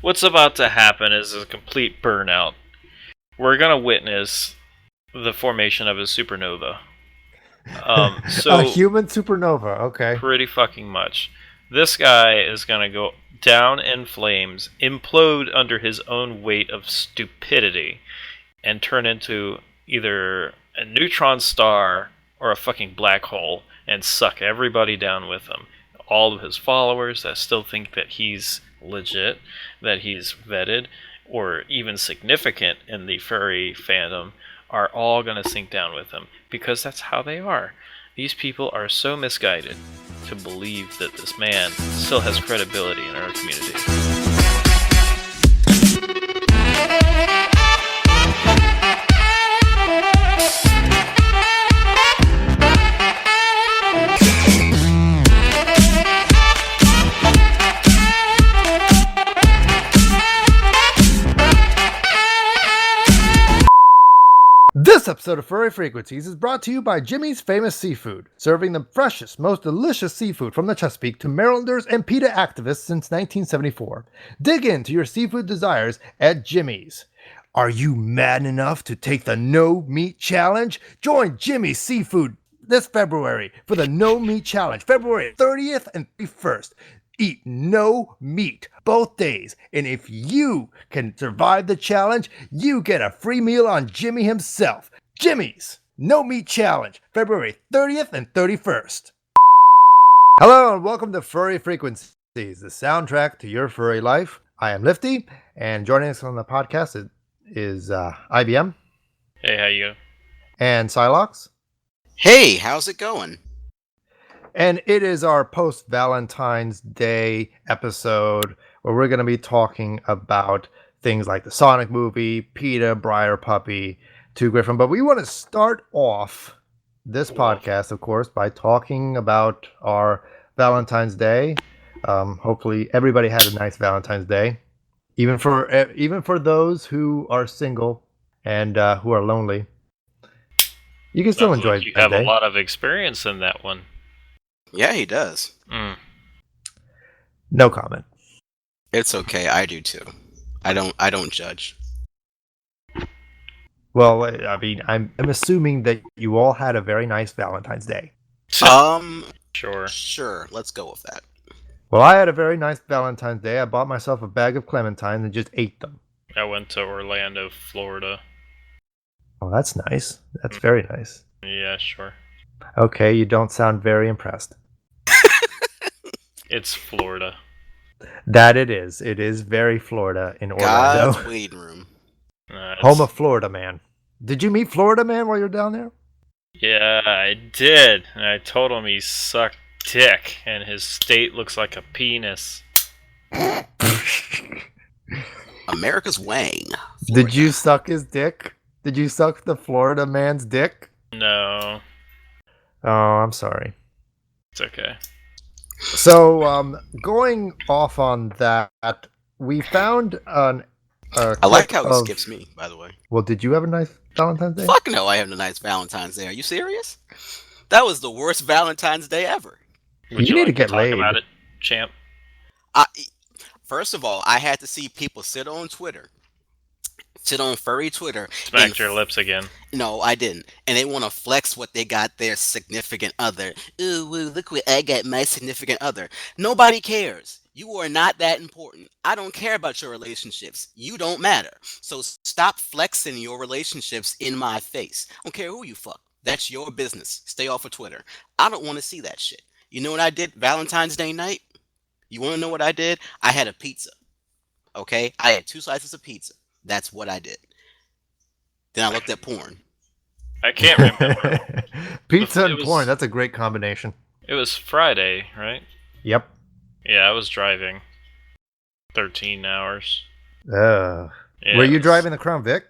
What's about to happen is a complete burnout. We're gonna witness the formation of a supernova. A human supernova, okay. Pretty fucking much. This guy is gonna go down in flames, implode under his own weight of stupidity, and turn into either a neutron star or a fucking black hole and suck everybody down with him. All of his followers that still think that he's legit, that he's vetted, or even significant in the furry fandom, are all going to sink down with him because that's how they are. These people are so misguided to believe that this man still has credibility in our community. This episode of Furry Frequencies is brought to you by Jimmy's Famous Seafood, serving the freshest, most delicious seafood from the Chesapeake to Marylanders and PETA activists since 1974. Dig into your seafood desires at Jimmy's. Are you mad enough to take the No Meat Challenge? Join Jimmy's Seafood this February for the No Meat Challenge, February 30th and 31st. Eat no meat both days, and if you can survive the challenge, you get a free meal on Jimmy himself. Jimmy's No Meat Challenge, February 30th and 31st. Hello and welcome to Furry Frequencies, the soundtrack to your furry life. I am Lifty, and joining us on the podcast is IBM. Hey, how you? And Silox. Hey, how's it going? And it is our post-Valentine's Day episode where we're going to be talking about things like the Sonic movie, PETA, Briarpupy, Two Griffin. But we want to start off this podcast, of course, by talking about our Valentine's Day. Hopefully everybody had a nice Valentine's Day, even for those who are single and who are lonely. You can still enjoy it. You have a lot of experience in that one. Yeah, he does. No comment. It's okay. I do too. I don't judge. Well, I mean, I'm assuming that you all had a very nice Valentine's Day. Sure. Let's go with that. Well, I had a very nice Valentine's Day. I bought myself a bag of clementines and just ate them. I went to Orlando, Florida. Oh, that's nice. That's very nice. Yeah, sure. Okay, you don't sound very impressed. It's Florida. That it is. It is very Florida in Orlando. God's waiting room. Home of Florida Man. Did you meet Florida Man while you were down there? Yeah, I did. And I told him he sucked dick, and his state looks like a penis. America's Wang. Florida. Did you suck his dick? Did you suck the Florida man's dick? No. Oh, I'm sorry. It's okay. So, going off on that, we found I like how it skips me, by the way. Well, did you have a nice Valentine's Day? Fuck no, I have a nice Valentine's Day. Are you serious? That was the worst Valentine's Day ever. Would you need like to get talk laid about it, champ? First of all, I had to see people sit on furry Twitter. Smacked your lips again. No, I didn't. And they want to flex what they got their significant other. Ooh, look what I got my significant other. Nobody cares. You are not that important. I don't care about your relationships. You don't matter. So stop flexing your relationships in my face. I don't care who you fuck. That's your business. Stay off of Twitter. I don't want to see that shit. You know what I did Valentine's Day night? You want to know what I did? I had a pizza. Okay? I had 2 slices of pizza. That's what I did. Then I looked at porn. I can't remember. Pizza and porn, that's a great combination. It was Friday, right? Yep. Yeah, I was driving 13 hours. Were you driving the Crown Vic?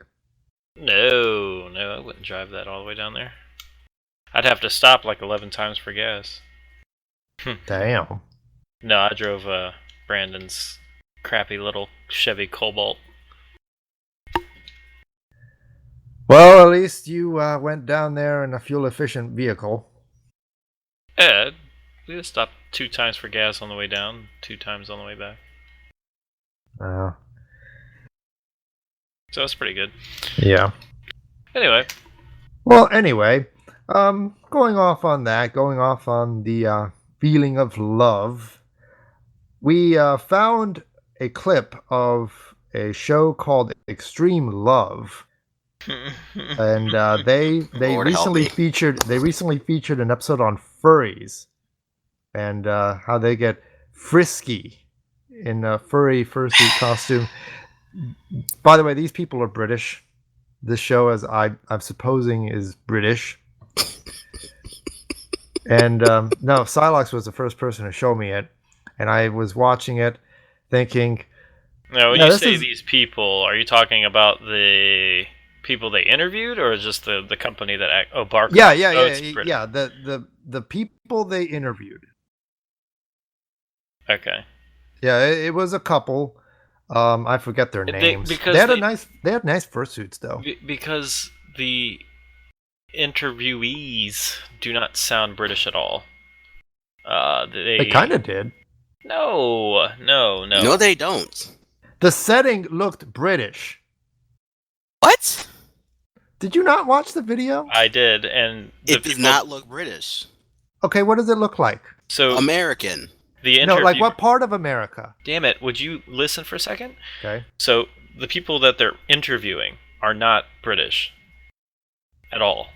No, I wouldn't drive that all the way down there. I'd have to stop like 11 times for gas. Damn. No, I drove Brandon's crappy little Chevy Cobalt. Well, at least you went down there in a fuel-efficient vehicle. Yeah, we just stopped 2 times for gas on the way down, 2 times on the way back. So that's pretty good. Yeah. Anyway. Well, anyway, going off on the feeling of love, we found a clip of a show called Extreme Love, and they Lord help recently me. featured an episode on furries and how they get frisky in a furry fursuit costume. By the way, these people are British. This show, as I'm supposing, is British. And no, Silox was the first person to show me it, and I was watching it, thinking. Now, when you say these people, are you talking about the people they interviewed, or just the company that Barker? Yeah. The people they interviewed. Okay. Yeah, it was a couple. I forget their names. They had nice fursuits though. Because the interviewees do not sound British at all. They kind of did. No. No, they don't. The setting looked British. What? Did you not watch the video? I did, and it does not look British. Okay, what does it look like? So American. No, like what part of America? Damn it, would you listen for a second? Okay. So the people that they're interviewing are not British at all.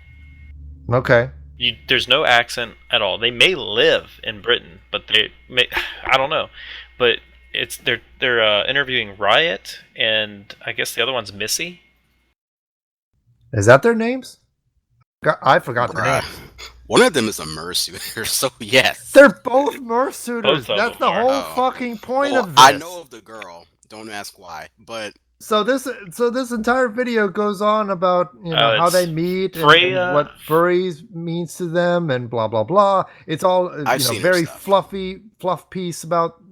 Okay. There's no accent at all. They may live in Britain, but they may, I don't know. But they're interviewing Riot, and I guess the other one's Missy. Is that their names? I forgot the name. One of them is a murrsuiter, so yes. They're both murrsuiters. That's the whole fucking point of this. I know of the girl. Don't ask why, but so this entire video goes on about how they meet and what furries means to them and blah blah blah. It's all very fluff piece about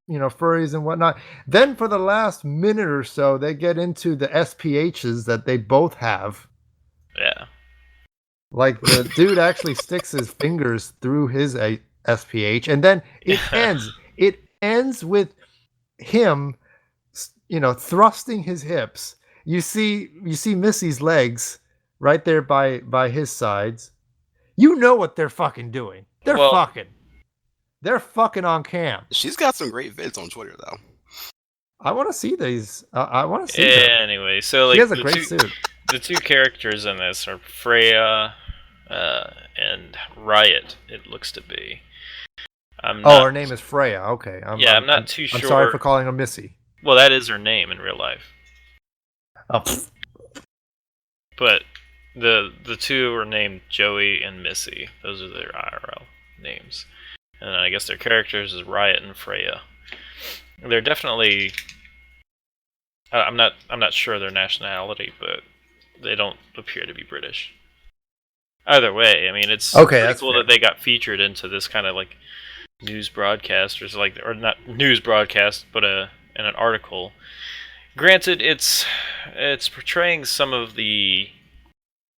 furries and whatnot. Then for the last minute or so, they get into the SPHs that they both have. Yeah. Like the dude actually sticks his fingers through his SPH, and then it ends. It ends with him, thrusting his hips. You see Missy's legs right there by his sides. You know what they're fucking doing. They're fucking on cam. She's got some great vids on Twitter though. I want to see these. I want to see. Anyway, so like she has a great suit. The two characters in this are Freya and Riot, it looks to be. Her name is Freya. Okay. I'm not too sure. I'm sorry for calling her Missy. Well, that is her name in real life. Oh. But the two are named Joey and Missy. Those are their IRL names. And I guess their characters is Riot and Freya. They're definitely... I'm not sure their nationality, but they don't appear to be British. Either way, I mean, it's pretty cool that they got featured into this kind of like news broadcast, or not news broadcast, but in an article. Granted, it's portraying some of the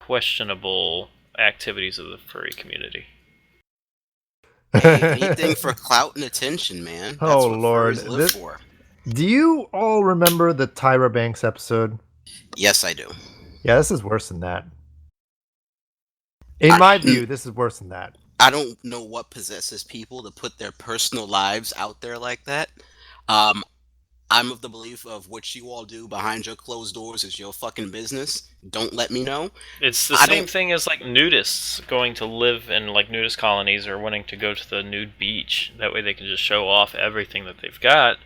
questionable activities of the furry community. Anything for clout and attention, man. That's what Lord! Live for. Do you all remember the Tyra Banks episode? Yes, I do. Yeah, this is worse than that. In my view, this is worse than that. I don't know what possesses people to put their personal lives out there like that. I'm of the belief of what you all do behind your closed doors is your fucking business. Don't let me know. It's the same thing as like nudists going to live in like nudist colonies or wanting to go to the nude beach. That way they can just show off everything that they've got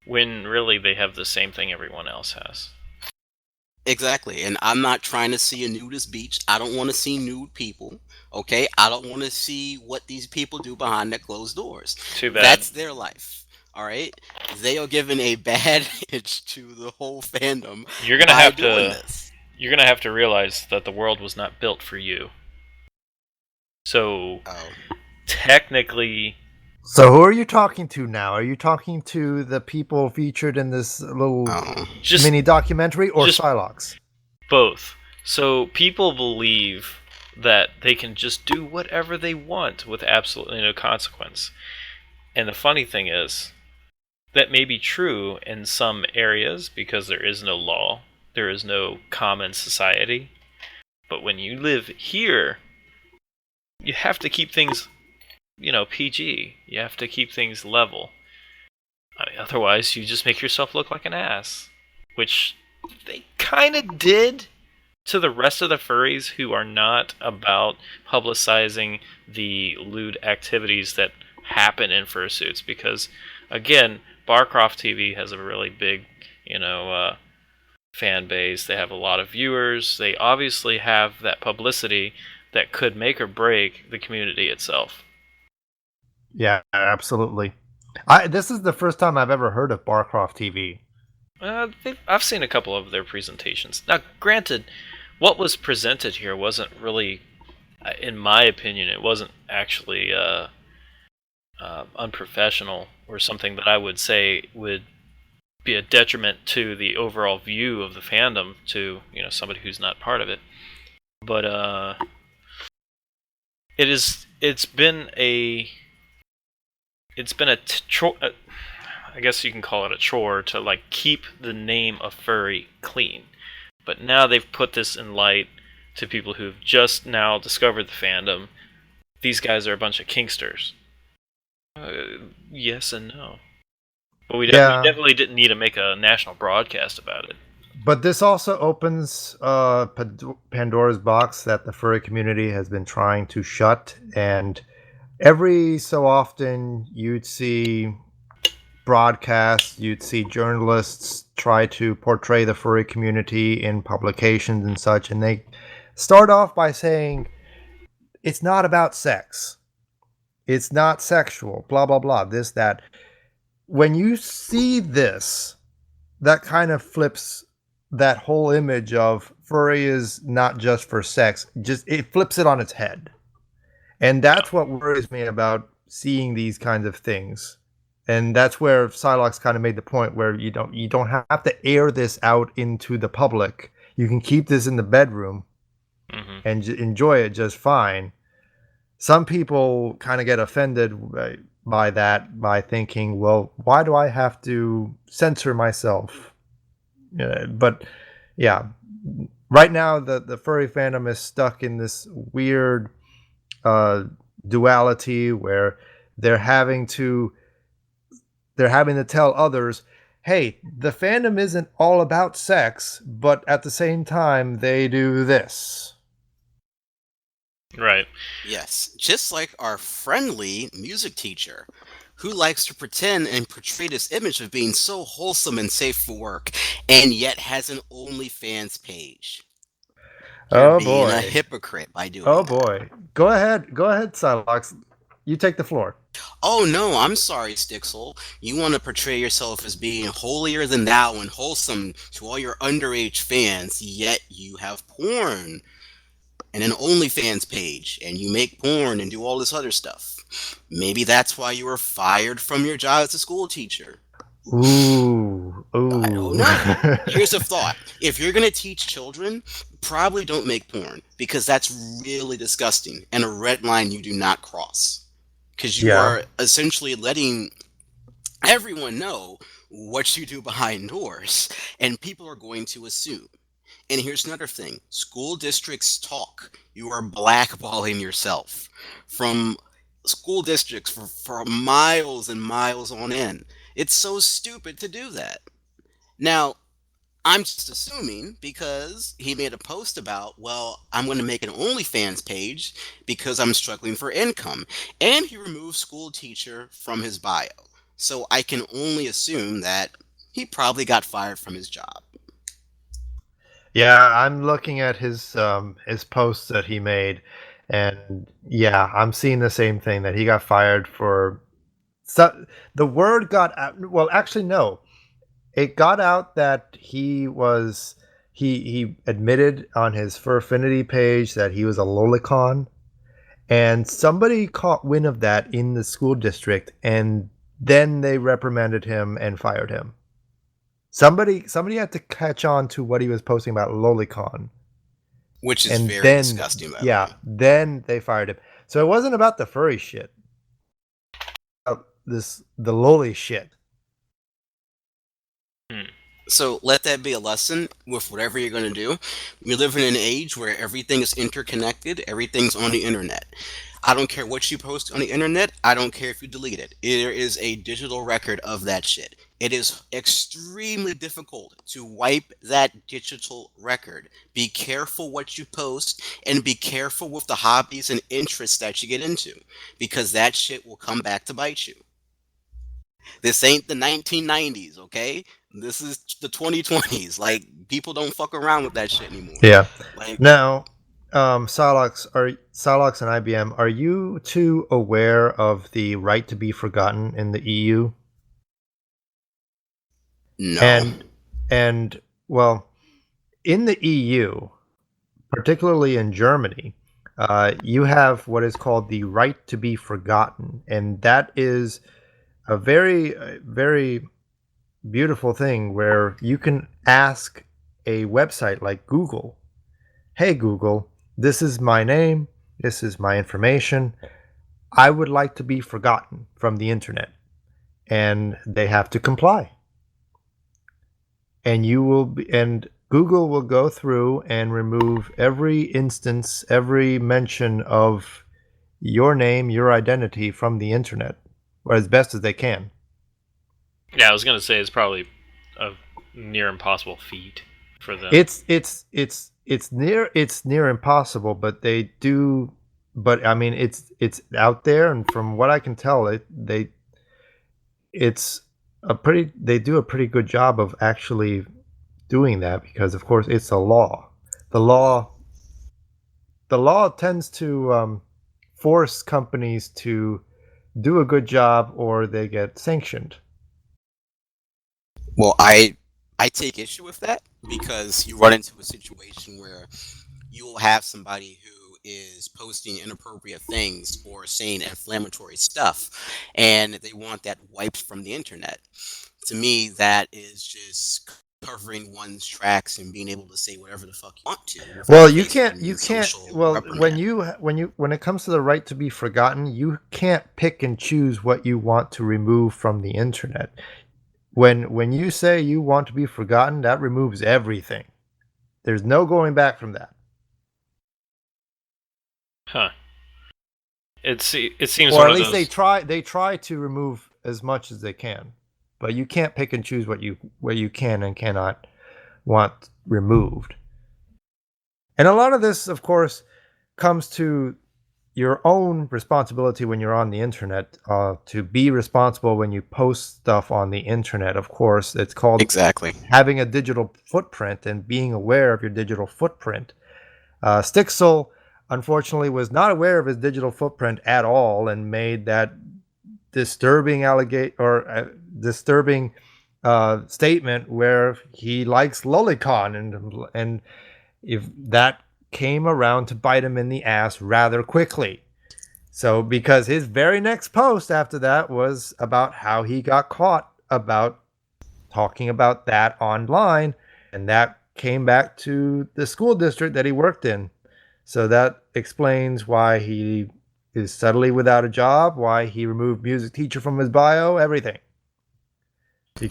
when really they have the same thing everyone else has. Exactly, and I'm not trying to see a nudist beach. I don't want to see nude people, okay? I don't want to see what these people do behind their closed doors. Too bad. That's their life, all right? They are giving a bad image to the whole fandom. You're gonna have to realize that the world was not built for you. So, technically... So who are you talking to now? Are you talking to the people featured in this little mini documentary or Psylocke? Both. So people believe that they can just do whatever they want with absolutely no consequence. And the funny thing is, that may be true in some areas because there is no law there is no common society. But when you live here, you have to keep things, PG. You have to keep things level. I mean, otherwise, you just make yourself look like an ass. Which they kind of did to the rest of the furries who are not about publicizing the lewd activities that happen in fursuits. Because, again, Barcroft TV has a really big, fan base. They have a lot of viewers. They obviously have that publicity that could make or break the community itself. Yeah, absolutely. This is the first time I've ever heard of Barcroft TV. I've seen a couple of their presentations. Now, granted, what was presented here wasn't really, in my opinion, it wasn't actually unprofessional or something that I would say would be a detriment to the overall view of the fandom to somebody who's not part of it. But it's been a I guess you can call it a chore to like keep the name of furry clean. But now they've put this in light to people who've just now discovered the fandom. These guys are a bunch of kinksters. Yes and no. But we definitely didn't need to make a national broadcast about it. But this also opens Pandora's box that the furry community has been trying to shut. And every so often you'd see broadcasts, you'd see journalists try to portray the furry community in publications and such. And they start off by saying, it's not about sex. It's not sexual, blah, blah, blah, this, that. When you see this, that kind of flips that whole image of furry is not just for sex. It flips it on its head. And that's what worries me about seeing these kinds of things. And that's where Psylocke kind of made the point where you don't have to air this out into the public. You can keep this in the bedroom and enjoy it just fine. Some people kind of get offended by that, by thinking, well, why do I have to censor myself? But yeah, right now the furry fandom is stuck in this weird duality where they're having to tell others, hey, the fandom isn't all about sex, but at the same time they do this. Right. Yes, just like our friendly music teacher, who likes to pretend and portray this image of being so wholesome and safe for work, and yet has an OnlyFans page. You're being a hypocrite by doing that. Oh boy. Go ahead, Psylocke. You take the floor. Oh no, I'm sorry, Stixel. You want to portray yourself as being holier than thou and wholesome to all your underage fans, yet you have porn and an OnlyFans page, and you make porn and do all this other stuff. Maybe that's why you were fired from your job as a school teacher. Ooh. I don't know. Here's a thought. If you're going to teach children, probably don't make porn, because that's really disgusting and a red line you do not cross. Because you are essentially letting everyone know what you do behind doors, and people are going to assume. And here's another thing. School districts talk. You are blackballing yourself from school districts for miles and miles on end. It's so stupid to do that. Now, I'm just assuming because he made a post about, well, I'm going to make an OnlyFans page because I'm struggling for income. And he removed school teacher from his bio. So I can only assume that he probably got fired from his job. Yeah, I'm looking at his posts that he made, and yeah, I'm seeing the same thing, that he got fired for. So the word got out. Well, actually, no, it got out that he admitted on his Furfinity page that he was a lolicon, and somebody caught wind of that in the school district, and then they reprimanded him and fired him. Somebody had to catch on to what he was posting about lolicon, which is very disgusting. Then they fired him. So it wasn't about the furry shit. The loli shit. So let that be a lesson with whatever you're going to do. We live in an age where everything is interconnected, everything's on the internet. I don't care what you post on the internet, I don't care if you delete it. There is a digital record of that shit. It is extremely difficult to wipe that digital record. Be careful what you post and be careful with the hobbies and interests that you get into because that shit will come back to bite you. This ain't the 1990s, okay? This is the 2020s. Like people don't fuck around with that shit anymore. Yeah. Like Now, Silox and IBM, are you two aware of the right to be forgotten in the EU? no. And well, in the EU, particularly in Germany, you have what is called the right to be forgotten, and that is a very beautiful thing where you can ask a website like Google, "Hey Google, this is my name, this is my information. I would like to be forgotten from the internet," and they have to comply. And Google will go through and remove every instance, every mention of your name, your identity from the internet, or as best as they can. Yeah, I was gonna say it's probably a near impossible feat for them. It's near impossible, but they do. But I mean, it's out there, and from what I can tell, it's a pretty they do a pretty good job of actually doing that because, of course, it's a law. The law the law tends to force companies to do a good job, or they get sanctioned. Well, I take issue with that because you run into a situation where you will have somebody who is posting inappropriate things or saying inflammatory stuff and they want that wiped from the internet. To me, that is just covering one's tracks and being able to say whatever the fuck you want to Well, without you facing can't. any You can't. social Well, reprimand. when it comes to the right to be forgotten, you can't pick and choose what you want to remove from the internet. When you say you want to be forgotten, that removes everything. There's no going back from that. Huh. It seems Or one at of least they those. try. They try to remove as much as they can, but you can't pick and choose what you can and cannot want removed. And a lot of this, of course, comes to your own responsibility when you're on the internet, to be responsible when you post stuff on the internet. Of course, it's called Exactly. having a digital footprint and being aware of your digital footprint. Stixel, unfortunately, was not aware of his digital footprint at all and made that disturbing statement where he likes lolicon, and if that came around to bite him in the ass rather quickly. So, because his very next post after that was about how he got caught about talking about that online, and that came back to the school district that he worked in. So that explains why he is suddenly without a job, why he removed music teacher from his bio, everything.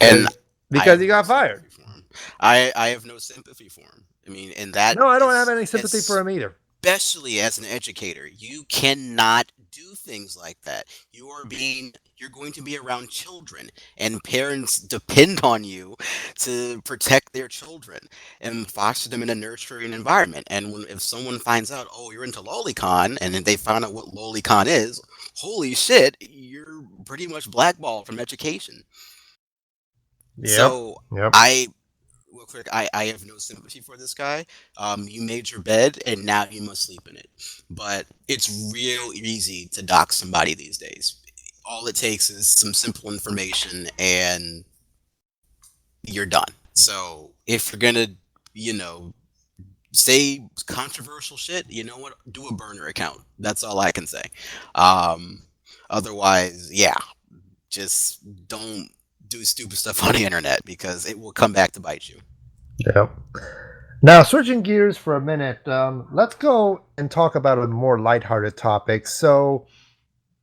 And Because I because have he no got fired. sympathy for him. I have no sympathy for him. I mean, and that No, I don't have is any sympathy for him either. especially as an educator, you cannot do things like that. You're going to be around children and parents depend on you to protect their children and foster them in a nurturing environment. And if someone finds out, oh, you're into lolicon, and then they find out what lolicon is, holy shit, you're pretty much blackballed from education. Yep. So Yep. I real quick, I have no sympathy for this guy. You made your bed and now you must sleep in it. But it's real easy to dox somebody these days. All it takes is some simple information and you're done. So if you're gonna, you know, say controversial shit, you know what? Do a burner account. That's all I can say. Um, Otherwise, yeah, just don't do stupid stuff on the internet because it will come back to bite you. Yep. Now, switching gears for a minute, let's go and talk about a more lighthearted topic. So,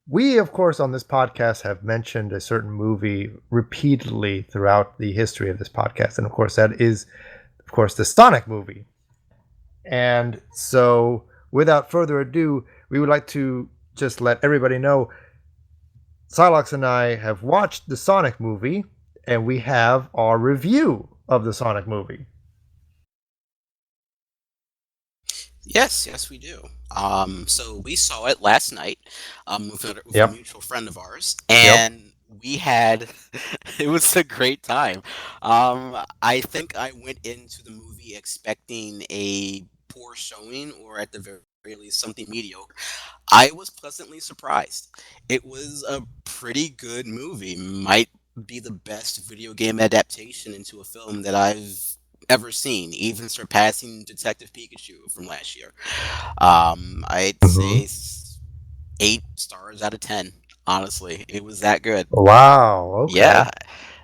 we, of course, on this podcast have mentioned a certain movie repeatedly throughout the history of this podcast. And of course, that is, of course, the Sonic movie. And so, without further ado, we would like to just let everybody know Silox and I have watched the Sonic movie, and we have our review of the Sonic movie. Yes, we do. So we saw it last night, with a mutual friend of ours, and we had it was a great time. I think I went into the movie expecting a poor showing, or at the very least something mediocre. I was pleasantly surprised. It was a pretty good movie. Might be the best video game adaptation into a film that I've ever seen, even surpassing Detective Pikachu from last year. I'd say 8 stars out of 10. Honestly, it was that good. Wow. Okay. Yeah.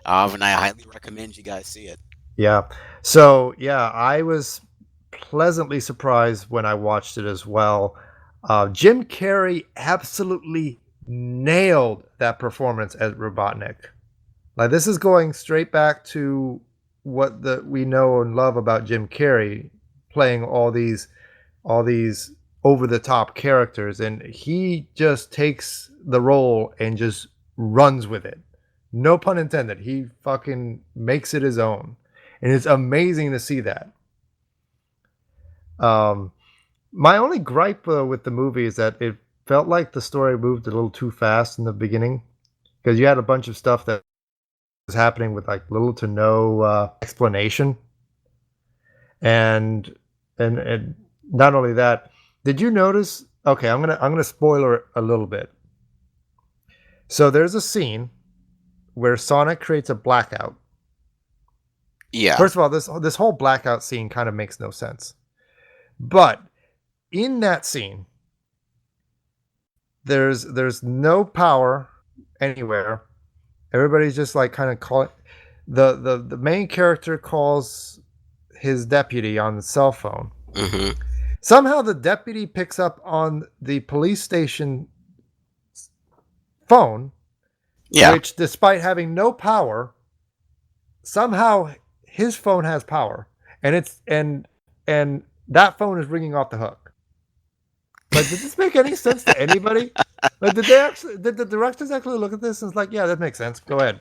And I highly recommend you guys see it. Yeah. So, yeah, I was pleasantly surprised when I watched it as well. Jim Carrey absolutely nailed that performance as Robotnik. Like, this is going straight back to what we know and love about Jim Carrey, playing all these over the top characters, and he just takes the role and just runs with it. No pun intended. He fucking makes it his own. And it's amazing to see that. My only gripe with the movie is that it felt like the story moved a little too fast in the beginning, because you had a bunch of stuff that was happening with like little to no explanation, and not only that, did you notice? Okay, I'm gonna spoiler a little bit. So there's a scene where Sonic creates a blackout. Yeah. First of all, this whole blackout scene kind of makes no sense. But in that scene, there's no power anywhere. Everybody's just like kind of calling. The main character calls his deputy on the cell phone. Mm-hmm. Somehow the deputy picks up on the police station phone, Yeah. which, despite having no power, somehow his phone has power, and that phone is ringing off the hook. Like, did this make any sense to anybody? Like, did the directors actually look at this and it's like, yeah, that makes sense. Go ahead.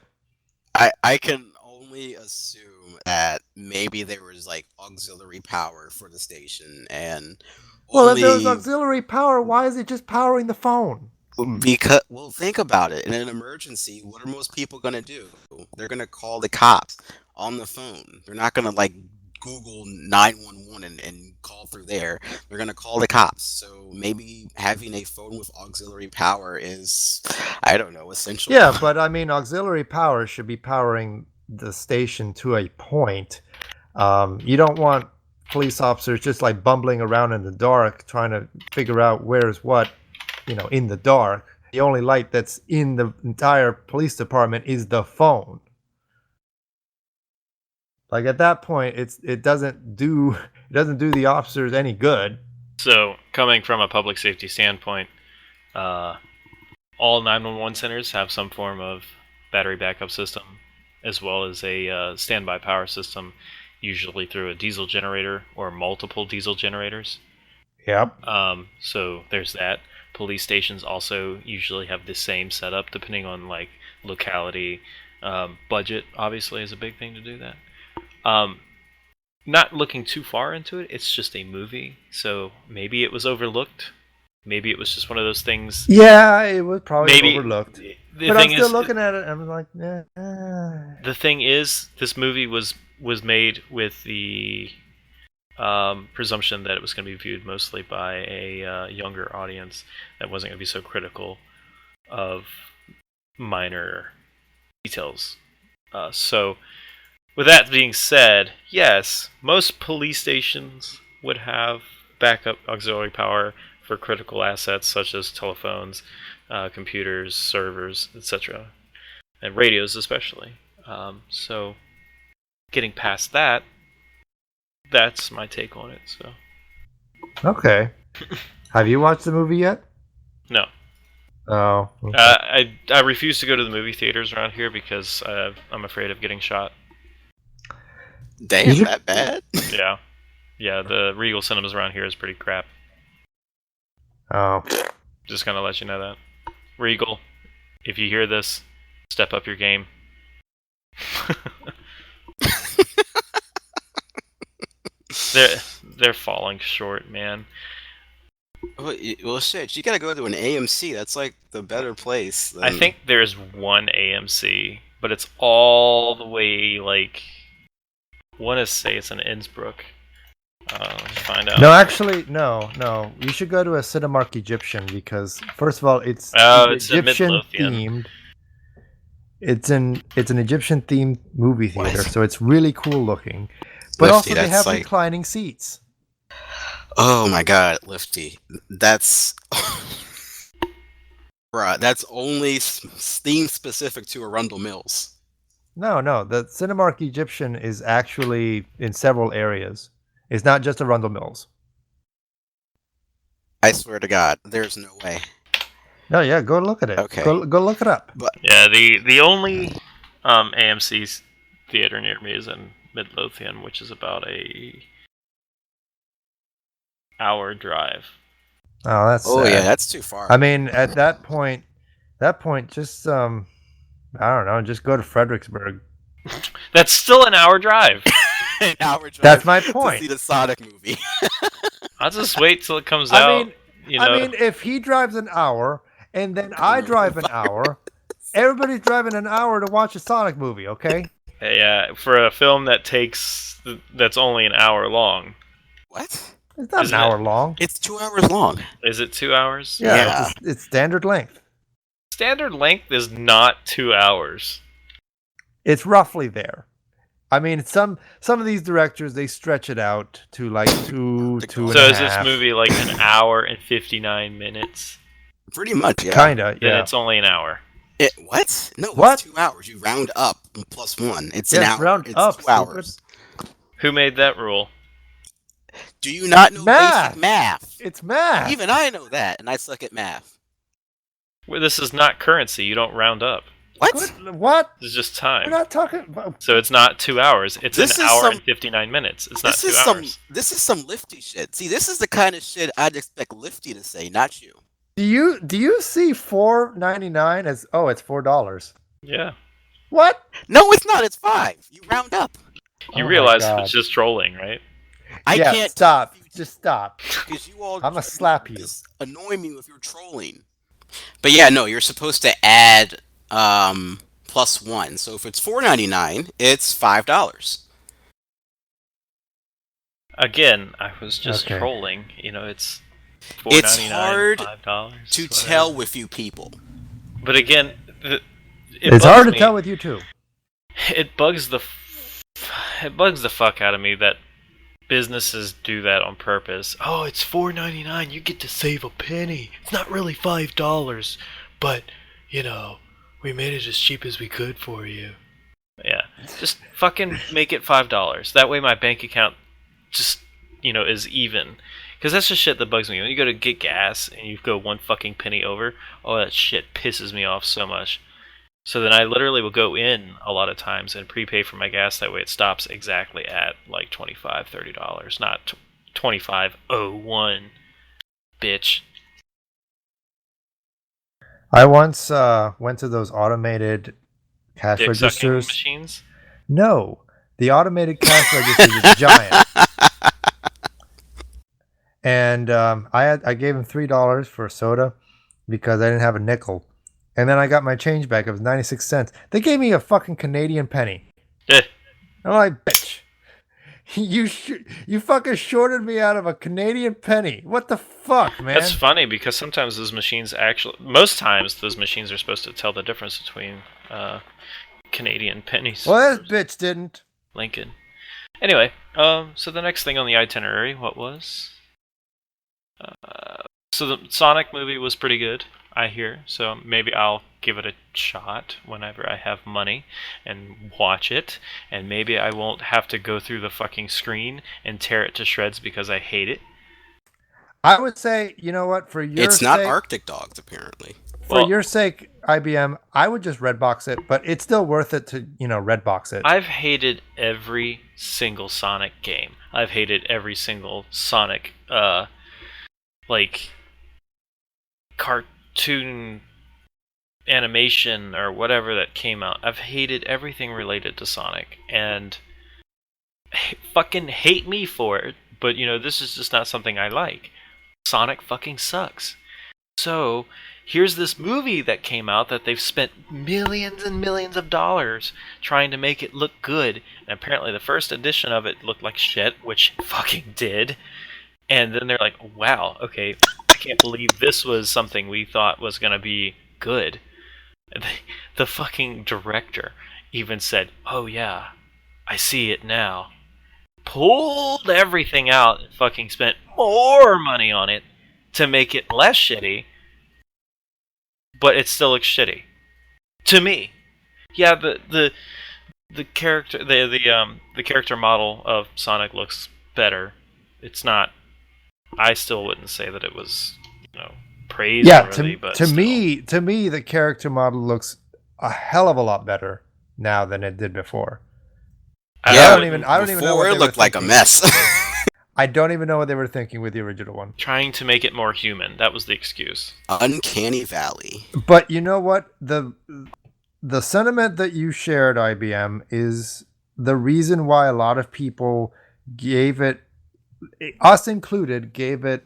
I can only assume that maybe there was like auxiliary power for the station, and Well, if there was only auxiliary power, why is it just powering the phone? because, well, think about it. In an emergency, what are most people gonna do? They're gonna call the cops on the phone. They're not gonna like Google 911 and call through there. They're gonna call the cops. So maybe having a phone with auxiliary power is, I don't know, essential. Yeah, but I mean, auxiliary power should be powering the station to a point. You don't want police officers just like bumbling around in the dark trying to figure out where's what, in the dark. The only light that's in the entire police department is the phone. Like, at that point, it doesn't do the officers any good. So, coming from a public safety standpoint, all 911 centers have some form of battery backup system, as well as a standby power system, usually through a diesel generator or multiple diesel generators. Yep. So there's that. Police stations also usually have the same setup, depending on like locality. Budget obviously is a big thing to do that. Not looking too far into it, it's just a movie, so maybe it was overlooked. Maybe it was just one of those things. Yeah, it was probably overlooked. But I'm still looking at it, and I'm like, The thing is, this movie was made with the presumption that it was going to be viewed mostly by a younger audience that wasn't going to be so critical of minor details. So, with that being said, yes, most police stations would have backup auxiliary power for critical assets such as telephones, computers, servers, etc., and radios especially. So, getting past that, that's my take on it. So, okay. Have you watched the movie yet? no. Oh. Okay. I refuse to go to the movie theaters around here because I'm afraid of getting shot. Damn, that bad? Yeah. Yeah, the Regal Cinemas around here is pretty crap. Oh. Just gonna let you know that. Regal, if you hear this, step up your game. They're falling short, man. Well, shit, you gotta go to an AMC. That's like the better place. I think there's one AMC, but it's all the way like. I want to say it's in Innsbruck. Let's find out. No, actually, no. You should go to a Cinemark Egyptian because, first of all, it's Egyptian themed. It's an Egyptian themed movie theater, so it's really cool looking. But Lifty, also, they have like... reclining seats. Oh my god, Lifty, that's bruh. That's only theme specific to Arundel Mills. No, the Cinemark Egyptian is actually in several areas. It's not just Arundel Mills. I swear to God, there's no way. No, yeah, go look at it. Okay. Go look it up. But yeah, the only AMC theater near me is in Midlothian, which is about a hour drive. Oh, that's sad. Yeah, that's too far. I mean, at that point, just I don't know, just go to Fredericksburg. That's still an hour drive. An hour drive. That's my point. To see the Sonic movie. I'll just wait till it comes out. I mean, if he drives an hour and then I drive an hour, everybody's driving an hour to watch a Sonic movie, okay? Yeah, for a film that's only an hour long. What? It's not an hour long. It's 2 hours long. Is it 2 hours? Yeah. It's standard length. Standard length is not 2 hours. It's roughly there. I mean, some of these directors, they stretch it out to like two and a half. So is this movie like an hour and 59 minutes? Pretty much, yeah. Kinda, yeah. Then it's only an hour. What? No, what? It's 2 hours. You round up plus one. It's an hour. Round it's up, 2 hours. Who made that rule? Do you not know basic math? It's math. Even I know that, and I suck at math. Well, this is not currency. You don't round up. What? This is just time. We're not talking about... So it's not 2 hours. It's an hour and 59 minutes. It's not 2 hours. This is some Lifty shit. See, this is the kind of shit I'd expect Lifty to say, not you. Do you see $4.99 as it's $4? Yeah. What? No, it's not. It's $5. You round up. You realize it's just trolling, right? I can't stop. Just stop. Because you all I'm gonna slap you. Just annoy me with your trolling. But yeah, no, you're supposed to add plus one. So if it's $4.99, it's $5. Again, I was just trolling. It's $4.99, it's hard $5 to tell with you people. But again, it's hard to tell with you too. It bugs the fuck out of me that businesses do that on purpose. Oh, it's $4.99. You get to save a penny. It's not really $5, but we made it as cheap as we could for you. Yeah, just fucking make it $5. That way, my bank account just is even. Because that's the shit that bugs me. When you go to get gas and you go one fucking penny over, that shit pisses me off so much. So then I literally will go in a lot of times and prepay for my gas. That way it stops exactly at like $25, $30, not $25.01, bitch. I once went to those automated cash registers. Machines? No, the automated cash registers is giant. And I gave him $3 for a soda because I didn't have a nickel. And then I got my change back. It was 96 cents. They gave me a fucking Canadian penny. Yeah. I'm like, bitch. You fucking shorted me out of a Canadian penny. What the fuck, man? That's funny because sometimes those machines most times those machines are supposed to tell the difference between Canadian pennies. Well, this bitch didn't. Lincoln. Anyway, so the next thing on the itinerary, what was? So the Sonic movie was pretty good, I hear. So maybe I'll give it a shot whenever I have money and watch it. And maybe I won't have to go through the fucking screen and tear it to shreds because I hate it. I would say, you know what, for your It's not sake, Arctic Dogs, apparently. For Well, your sake, IBM, I would just Redbox it, but it's still worth it to, Redbox it. I've hated every single Sonic game. I've hated every single Sonic, like, cartoon animation or whatever that came out. I've hated everything related to Sonic, and fucking hate me for it. But this is just not something I like. Sonic fucking sucks. So here's this movie that came out that they've spent millions and millions of dollars trying to make it look good, and apparently the first edition of it looked like shit, which it fucking did. And then they're like, wow, okay, I can't believe this was something we thought was gonna be good. And the fucking director even said, oh yeah, I see it now. Pulled everything out and fucking spent more money on it to make it less shitty, but it still looks shitty to me. Yeah, the character the character model of Sonic looks better. It's not. I still wouldn't say that it was praiseworthy, but to still. me, the character model looks a hell of a lot better now than it did before. I don't even know what it looked like a mess. I don't even know what they were thinking with the original one. Trying to make it more human. That was the excuse. Uncanny Valley. But you know what? The sentiment that you shared, IBM, is the reason why a lot of people gave it, us included, gave it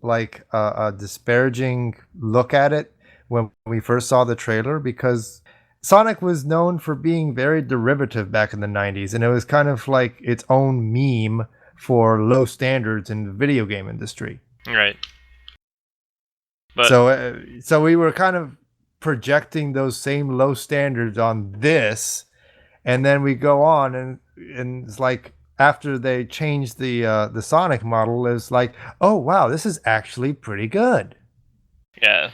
like a disparaging look at it when we first saw the trailer, because Sonic was known for being very derivative back in the 90s, and it was kind of like its own meme for low standards in the video game industry. Right. But So we were kind of projecting those same low standards on this, and then we go on and it's like after they changed the Sonic model, it's like, oh wow, this is actually pretty good. yeah.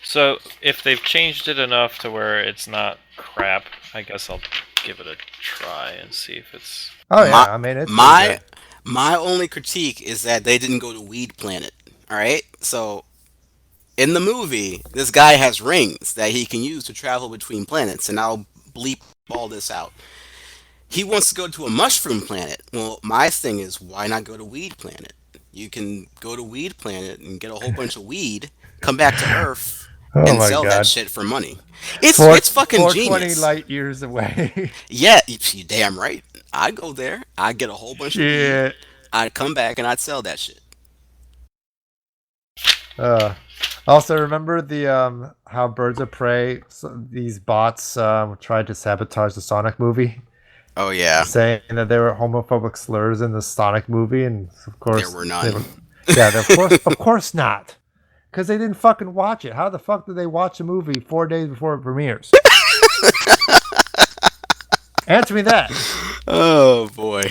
So if they've changed it enough to where it's not crap, I guess I'll give it a try and see if it's. Oh yeah, I mean it's my only critique is that they didn't go to Weed Planet. All right, so in the movie, this guy has rings that he can use to travel between planets, and I'll bleep all this out. He wants to go to a mushroom planet. Well, my thing is, why not go to Weed Planet? You can go to Weed Planet and get a whole bunch of weed, come back to Earth, and sell that shit for money. It's fucking 420 genius. light years away. Yeah, you damn right. I'd go there. I'd get a whole bunch of weed. I'd come back and I'd sell that shit. Also, remember the how Birds of Prey, these bots tried to sabotage the Sonic movie? Oh yeah, saying that there were homophobic slurs in the Sonic movie, and of course there were none. Of course not, because they didn't fucking watch it. How the fuck did they watch a movie 4 days before it premieres? Answer me that. Oh boy,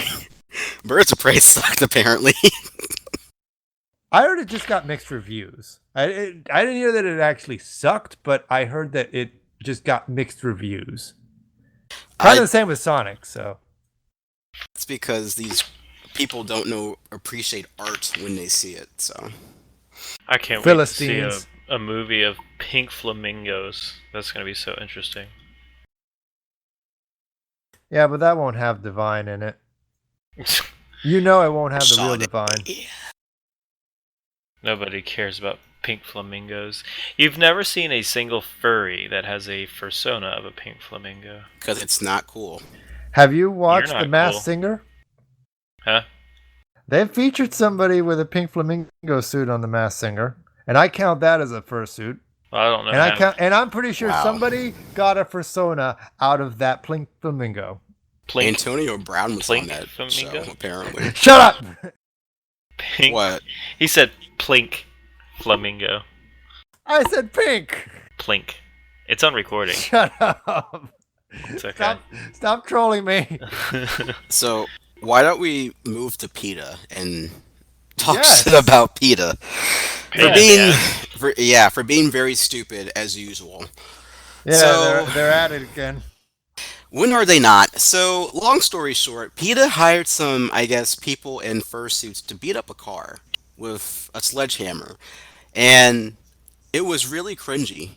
Birds of Prey sucked apparently. I heard it just got mixed reviews. I didn't hear that it actually sucked, but I heard that it just got mixed reviews. Kind of the same with Sonic, so. It's because these people don't appreciate art when they see it, so. I can't wait to see a movie of pink flamingos. That's going to be so interesting. Yeah, but that won't have Divine in it. You know it won't have the real Divine. Yeah. Nobody cares about pink flamingos. You've never seen a single furry that has a fursona of a pink flamingo. Because it's not cool. Have you watched The Masked Singer? Huh? They've featured somebody with a pink flamingo suit on The Masked Singer, and I count that as a fursuit. Well, I don't know. And I'm pretty sure somebody got a fursona out of that pink flamingo. Antonio Brown was on that flamingo? Show, apparently. Shut up! Pink. What? He said plink flamingo. I said pink. Plink. It's on recording. Shut up. It's okay. Stop trolling me. So why don't we move to PETA and talk shit about PETA for being very stupid as usual. Yeah, so, they're at it again. When are they not? So, long story short, PETA hired some, I guess, people in fursuits to beat up a car with a sledgehammer. And it was really cringy.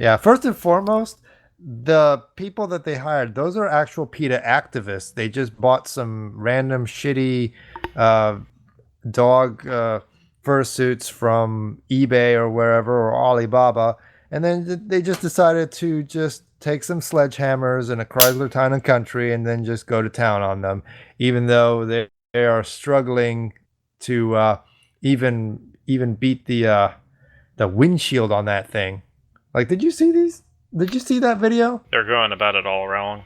Yeah, first and foremost, the people that they hired, those are actual PETA activists. They just bought some random shitty uh, dog fursuits from eBay or wherever or Alibaba, and then they just decided to just take some sledgehammers and a Chrysler Town and Country and then just go to town on them, even though they are struggling to even beat the windshield on that thing. Like, did you see these? Did you see that video? They're going about it all wrong.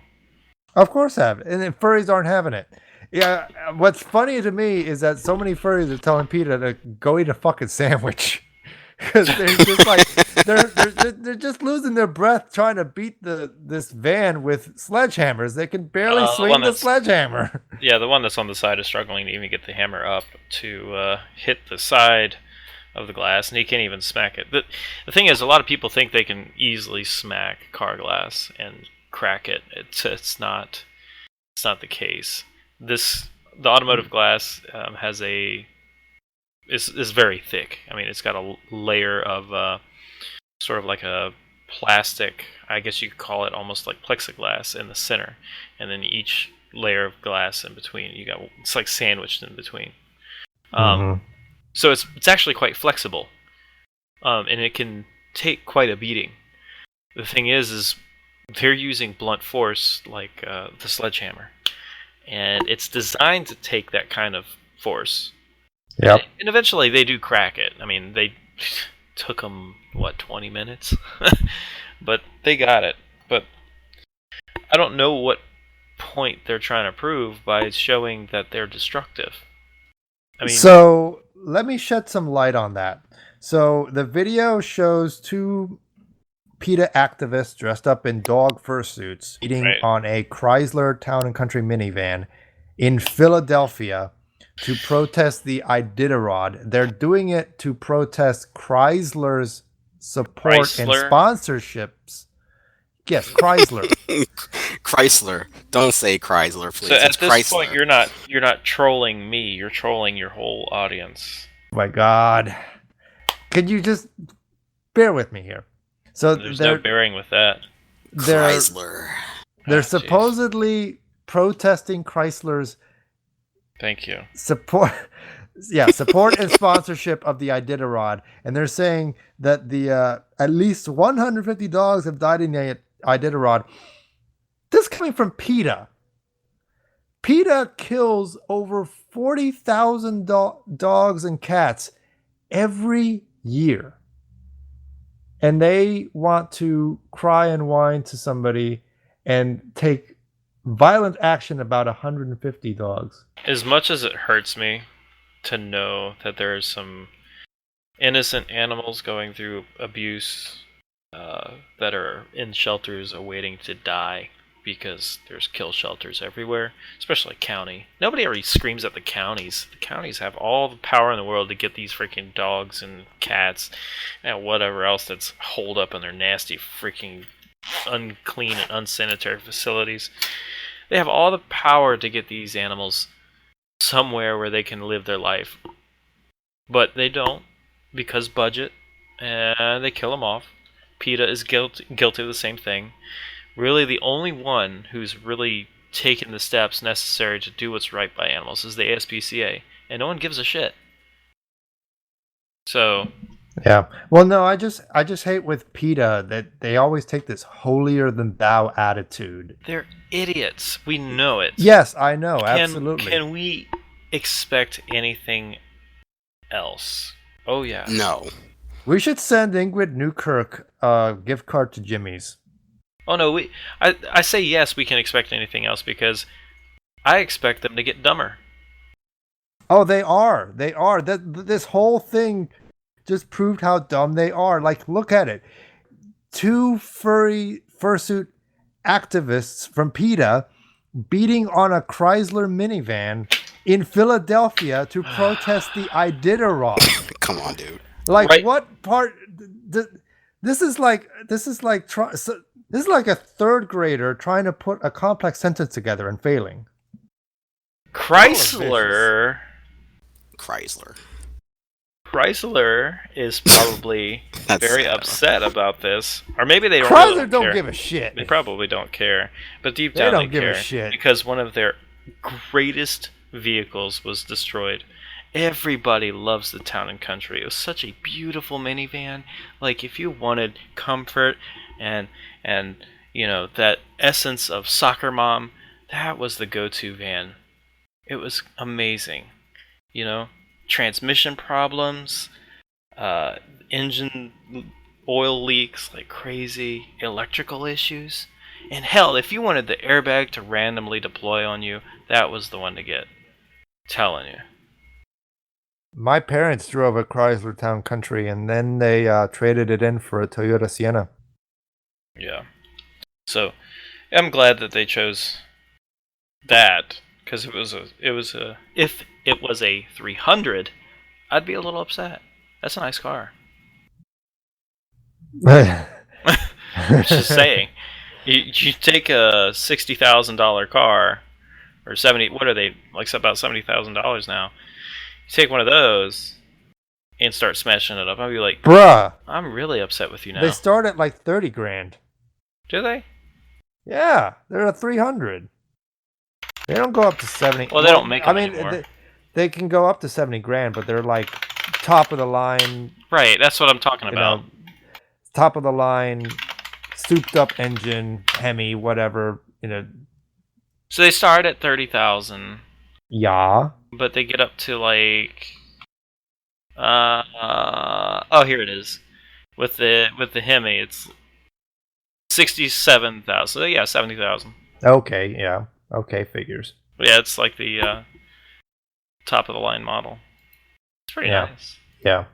Of course, I have it. And then furries aren't having it. Yeah, what's funny to me is that so many furries are telling PETA to go eat a fucking sandwich because they're just like they're just losing their breath trying to beat this van with sledgehammers. They can barely swing the sledgehammer. Yeah, the one that's on the side is struggling to even get the hammer up to hit the side of the glass, and he can't even smack it. The thing is, a lot of people think they can easily smack car glass and crack it. It's not the case. The automotive glass is very thick. I mean, it's got a layer of sort of like a plastic, I guess you could call it almost like plexiglass in the center, and then each layer of glass in between. It's like sandwiched in between. So it's actually quite flexible, and it can take quite a beating. The thing is they're using blunt force like the sledgehammer, and it's designed to take that kind of force. Yep. And eventually they do crack it. I mean, they took them 20 minutes, but they got it. But I don't know what point they're trying to prove by showing that they're destructive. I mean, so let me shed some light on that. So the video shows two PETA activists dressed up in dog fursuits eating on a Chrysler Town and Country minivan in Philadelphia to protest the Iditarod. They're doing it to protest Chrysler's support and sponsorships. Yes, Chrysler. Chrysler. Don't say Chrysler, please. So at this Chrysler. point, you're not trolling me. You're trolling your whole audience. Oh my God. Could you just bear with me here? So there's no bearing with that. Chrysler. They're supposedly protesting Chrysler's thank you support and sponsorship of the Iditarod, and they're saying that the at least 150 dogs have died in the Iditarod. This coming from PETA. PETA kills over 40,000 dogs and cats every year, and they want to cry and whine to somebody and take violent action about 150 dogs. As much as it hurts me to know that there are some innocent animals going through abuse that are in shelters awaiting to die because there's kill shelters everywhere, especially county. Nobody ever screams at the counties. The counties have all the power in the world to get these freaking dogs and cats and whatever else that's holed up in their nasty freaking unclean and unsanitary facilities. They have all the power to get these animals somewhere where they can live their life. But they don't, because budget, and they kill them off. PETA is guilty of the same thing. Really, the only one who's really taken the steps necessary to do what's right by animals is the ASPCA, and no one gives a shit. So... yeah. Well, no, I just hate with PETA that they always take this holier than thou attitude. They're idiots. We know it. Yes, I know. Absolutely. Can we expect anything else? Oh, yeah. No. We should send Ingrid Newkirk a gift card to Jimmy's. Oh, no. I say yes, we can expect anything else because I expect them to get dumber. Oh, they are. They are. This whole thing just proved how dumb they are. Like, look at it. Two fursuit activists from PETA beating on a Chrysler minivan in Philadelphia to protest the Iditarod. Come on, dude. Like, right. What part? This is like a third grader trying to put a complex sentence together and failing. Chrysler. Chrysler is probably That's very sad. upset about this, or maybe they Chrysler don't care. give a shit. They probably don't care, but deep They down don't they give a care shit. because one of their greatest vehicles was destroyed. Everybody loves the Town and Country. It was such a beautiful minivan. Like if you wanted comfort and that essence of soccer mom, that was the go-to van. It was amazing. Transmission problems, engine oil leaks like crazy, electrical issues. And hell, if you wanted the airbag to randomly deploy on you, that was the one to get. Telling you. My parents drove a Chrysler Town Country, and then they traded it in for a Toyota Sienna. Yeah. So, I'm glad that they chose that, because if it was a 300, I'd be a little upset. That's a nice car. Just saying. You take a $60,000 car, or 70. What are they? Like about $70,000 now. You take one of those and start smashing it up. I'd be like, bruh, I'm really upset with you now. They start at like 30 grand. Do they? Yeah, they're at 300. They don't go up to 70. Well, they don't make them anymore. They can go up to 70 grand, but they're like top of the line. Right, that's what I'm talking about. Top of the line, souped up engine, Hemi, whatever. So they start at 30,000. Yeah. But they get up to like, here it is, with the Hemi, it's 67,000. So yeah, 70,000. Okay, yeah, okay, figures. Yeah, it's like the top of the line model. It's pretty nice. Yeah.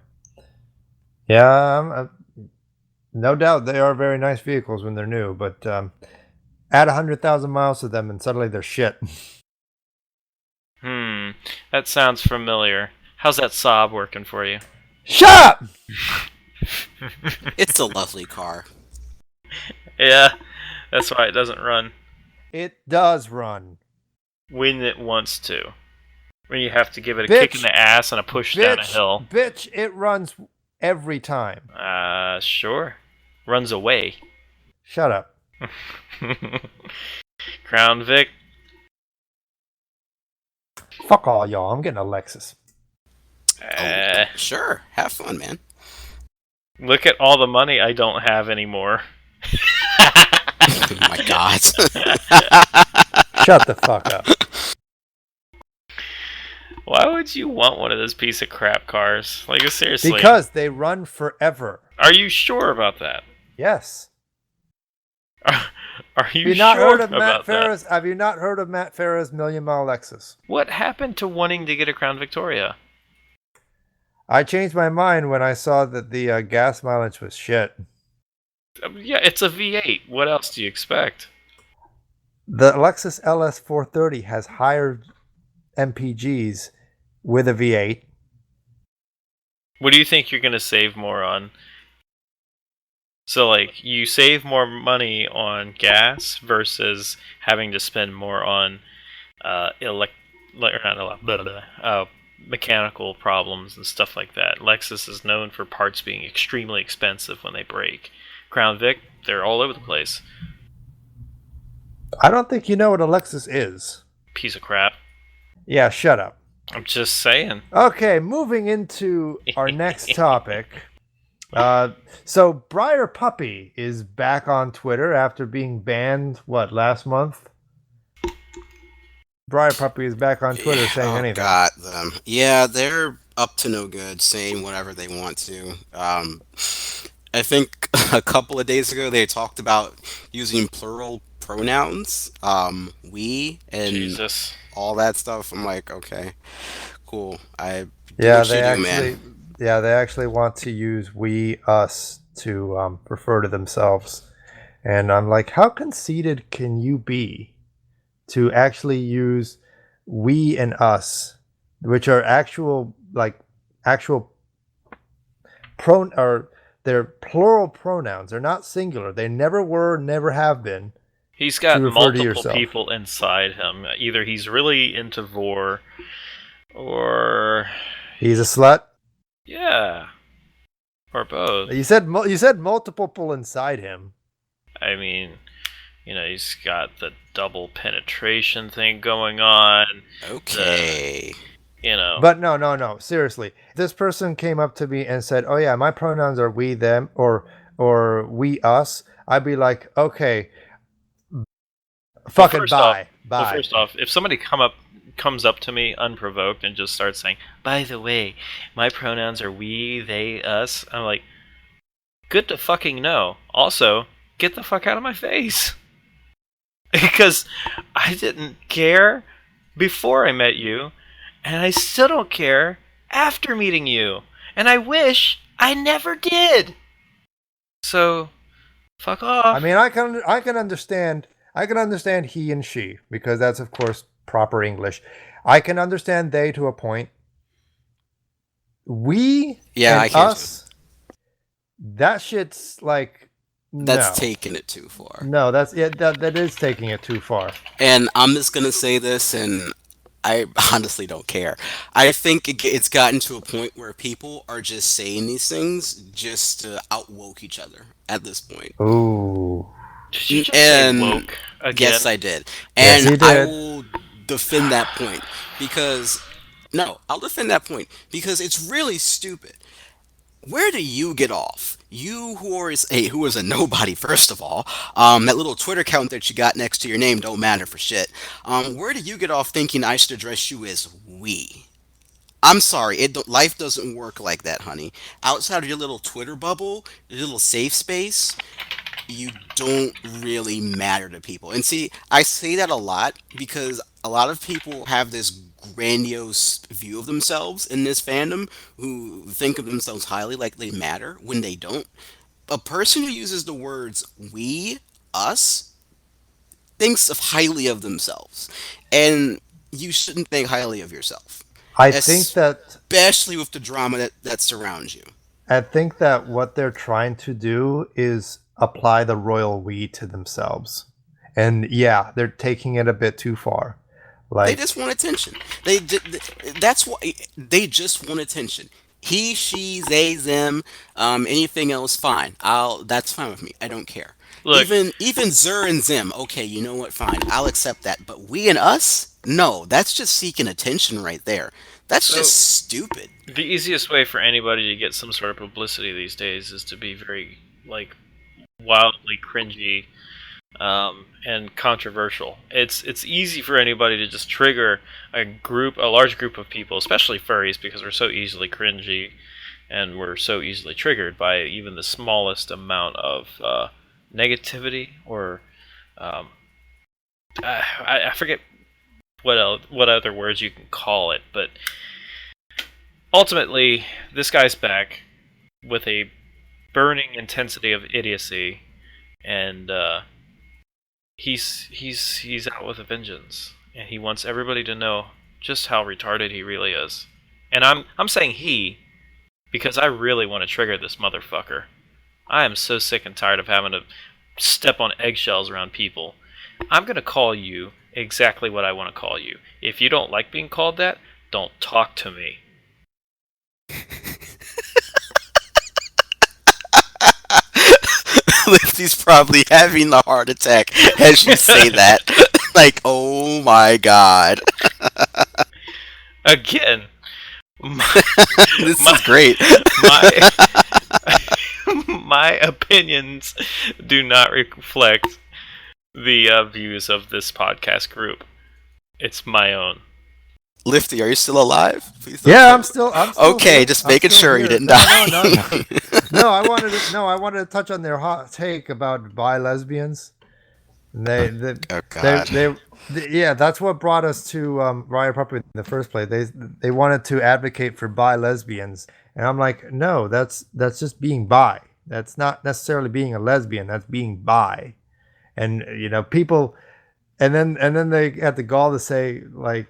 No doubt they are very nice vehicles when they're new, but add 100,000 miles to them and suddenly they're shit. That sounds familiar. How's that Saab working for you? Shut up! It's a lovely car. Yeah, that's why it doesn't run. It does run. When it wants to. When you have to give it a kick in the ass and a push down a hill. Bitch, it runs every time. Sure. Runs away. Shut up. Crown Vic. Fuck all y'all. I'm getting a Lexus. Sure. Have fun, man. Look at all the money I don't have anymore. Oh my god. Shut the fuck up. Why would you want one of those piece of crap cars? Like, seriously. Because they run forever. Are you sure about that? Yes. Are you sure about that? Have you not heard of Matt Farah's $1 Million Lexus? What happened to wanting to get a Crown Victoria? I changed my mind when I saw that the gas mileage was shit. Yeah, it's a V8. What else do you expect? The Lexus LS 430 has higher MPGs with a V8. What do you think you're going to save more on? So, like, you save more money on gas versus having to spend more on mechanical problems and stuff like that. Lexus is known for parts being extremely expensive when they break. Crown Vic, they're all over the place. I don't think you know what a Lexus is. Piece of crap. Yeah, shut up. I'm just saying. Okay, moving into our next topic. So Briarpupy is back on Twitter after being banned, last month? Briarpupy is back on Twitter saying anything. Got them. Yeah, they're up to no good, saying whatever they want to. I think a couple of days ago they talked about using plural pronouns, we, and Jesus. all that stuff. I'm like, okay, cool. They actually want to use we, us to refer to themselves. And I'm like, how conceited can you be to actually use we and us, which are actual they're plural pronouns. They're not singular. They never were, never have been. He's got multiple people inside him. Either he's really into vor, or he's a slut. Yeah, or both. You said multiple pull inside him. I mean, he's got the double penetration thing going on. Okay. But no. Seriously, this person came up to me and said, "Oh yeah, my pronouns are we, them, or we, us." I'd be like, "Okay, fucking bye." First off, if somebody comes up to me unprovoked and just starts saying, "By the way, my pronouns are we, they, us," I'm like, good to fucking know. Also, get the fuck out of my face. Because I didn't care before I met you, and I still don't care after meeting you. And I wish I never did. So, fuck off. I mean, I can understand he and she, because that's of course proper English. I can understand they to a point. We Yeah, I and can us, that shit's like That's no. taking it too far. No, that is taking it too far. And I'm just gonna say this, and I honestly don't care. I think it's gotten to a point where people are just saying these things just to outwoke each other at this point. Ooh. Did you just say And woke again? yes, I did. Yes, And he I did. will defend that point because no, I'll defend that point because it's really stupid. Where do you get off? You who is a nobody, first of all. That little Twitter account that you got next to your name don't matter for shit. Where do you get off thinking I should address you as we? I'm sorry, life doesn't work like that, honey. Outside of your little Twitter bubble, your little safe space, you don't really matter to people. And see, I say that a lot because a lot of people have this grandiose view of themselves in this fandom who think of themselves highly like they matter when they don't. A person who uses the words we, us, thinks of highly of themselves. And you shouldn't think highly of yourself. I think that Especially with the drama that surrounds you. what they're trying to do is apply the royal we to themselves. And yeah, they're taking it a bit too far. They Like just want attention. That's why they just want attention. He, she, they, them, anything else, fine. That's fine with me. I don't care. Look, Even Zer and Zim. Okay, you know what? Fine, I'll accept that. But we and us, no. That's just seeking attention right there. That's so just stupid. the easiest way for anybody to get some sort of publicity these days is to be very, like, wildly cringy and controversial. It's easy for anybody to just trigger a large group of people, especially furries, because we're so easily cringy and we're so easily triggered by even the smallest amount of negativity or um, I forget what other words you can call it, but ultimately this guy's back with a burning intensity of idiocy, and he's out with a vengeance, and he wants everybody to know just how retarded he really is. And I'm saying he because I really want to trigger this motherfucker. I am so sick and tired of having to step on eggshells around people. I'm gonna call you exactly what I want to call you. If you don't like being called that, don't talk to me. Lifty's probably having a heart attack as you say that. Like, oh my god. Again, my, This my, is great. my my opinions do not reflect the views of this podcast group. It's my own. Lifty, are you still alive? Please don't yeah, tell I'm me. still Okay, here. just I'm making still sure you here. didn't No, die. no. I wanted to touch on their hot take about bi lesbians. They, they, Oh god. yeah, that's what brought us to Briarpupy in the first place. They wanted to advocate for bi lesbians, and I'm like, no, that's just being bi. That's not necessarily being a lesbian. That's being bi. And people, and then they had the gall to say like,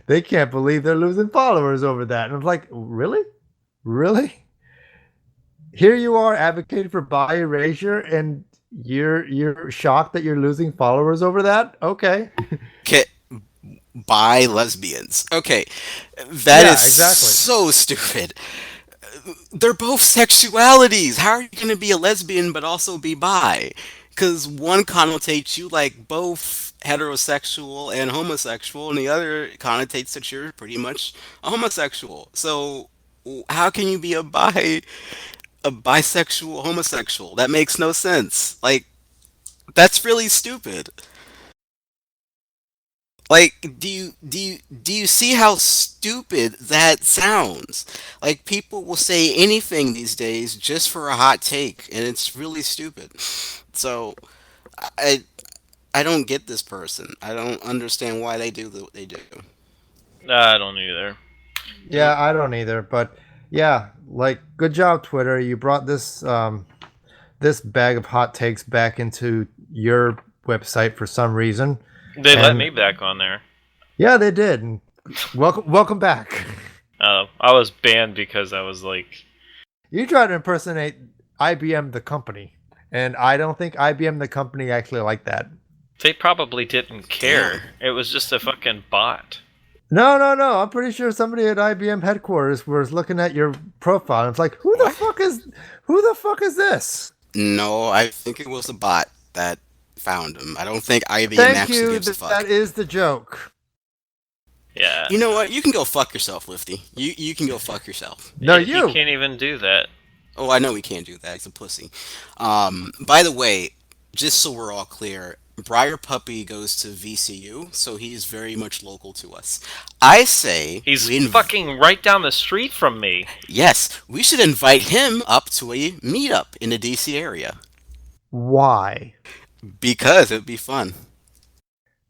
they can't believe they're losing followers over that. And I'm like, really, really? Here you are advocating for bi erasure, and you're shocked that you're losing followers over that? Okay. Okay, bi lesbians. Okay, that Yeah, is exactly. so stupid. They're both sexualities. How are you going to be a lesbian but also be bi? Because one connotates you like both heterosexual and homosexual, and the other connotates that you're pretty much a homosexual. So how can you be a bisexual homosexual? That makes no sense. Like that's really stupid. Like, do you see how stupid that sounds? Like, people will say anything these days just for a hot take, and it's really stupid. So, I I don't get this person. I don't understand why they do what they do. I don't either. Yeah, I don't either. But yeah, like good job, Twitter. You brought this bag of hot takes back into your website for some reason. They let And me back on there. yeah, they did. And welcome back. I was banned because I was like, You tried to impersonate IBM the company, and I don't think IBM the company actually liked that. they probably didn't Damn. care. It was just a fucking bot. No, no, no. I'm pretty sure somebody at IBM headquarters was looking at your profile and it's like, What? who the fuck is this? No, I think it was a bot that found him. I don't think IBM Thank actually you. gives a That fuck. is the joke. Yeah. You know what? You can go fuck yourself, Lifty. You can go fuck yourself. No, He you. can't even do that. Oh, I know he can't do that. He's a pussy. By the way, just so we're all clear, Briarpupy goes to VCU, so he's very much local to us. I say He's fucking right down the street from me. yes, we should invite him up to a meetup in the DC area Why? because it'd be fun.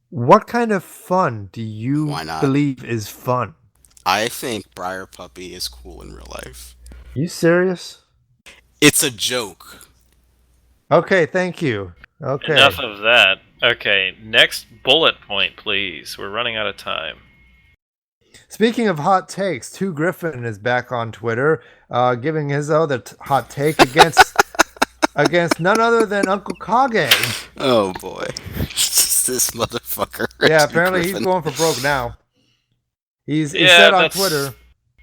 What kind of fun do you Why not? believe is fun? I think Briarpupy is cool in real life. You serious? It's a joke. Okay, thank you. Okay. Enough of that. Okay, next bullet point, please. We're running out of time. Speaking of hot takes, 2 Griffin is back on Twitter, giving his other hot take against none other than Uncle Kage. Oh boy, this motherfucker. Yeah, Richard apparently he's Griffin. going for broke now. He Yeah, said on that's Twitter.